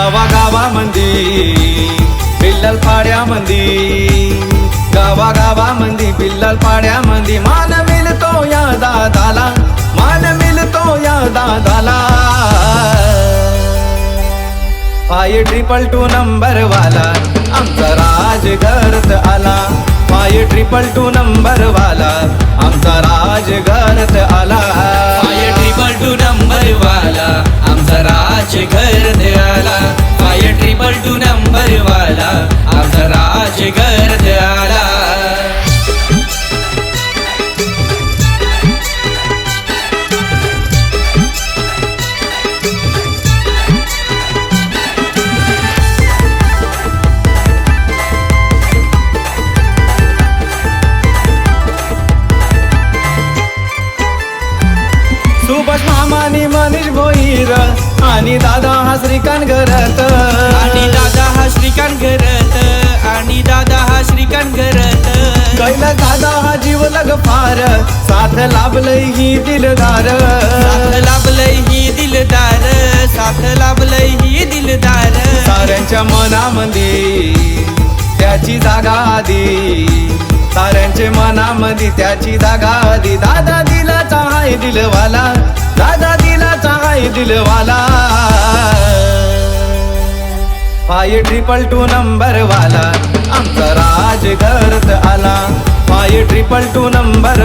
गावागावामंदी बिल्लल पाड्यामंदी, गावागावामंदी बिल्लल पाड्यामंदी मान मिळतो या दादाला, मान मिळतो या दादाला. 522 नंबर वाला आमचा राज घरात आला, 522 नंबर वाला आमचा राज घरात आला, 522 नंबर वाला आमचा राज घरात आला, 522 नंबर वाला आमचा राज घरात आला. सुभाष मामानी मनीष भोईर आणि दादा हा श्रीकांत घरात, आणि दादा हा श्रीकांत घरात, आणि दादा हा श्रीकांत घरात. कैला दादा हा जीव लग फार साथ लाभलय ही दिलदार, साथ लाभलय ही दिलदार, साथ लाभलय ही दिलदार. साऱ्यांच्या मनामध्ये त्याची जागा आधी, साऱ्यांच्या मनामध्ये त्याची जागा आधी. दादा दिलाचा हाय दिलवाला, दादा दिलाचा हाय दिलवाला. 522 नंबर वाला आमचा राज घरात आला, 522 नंबर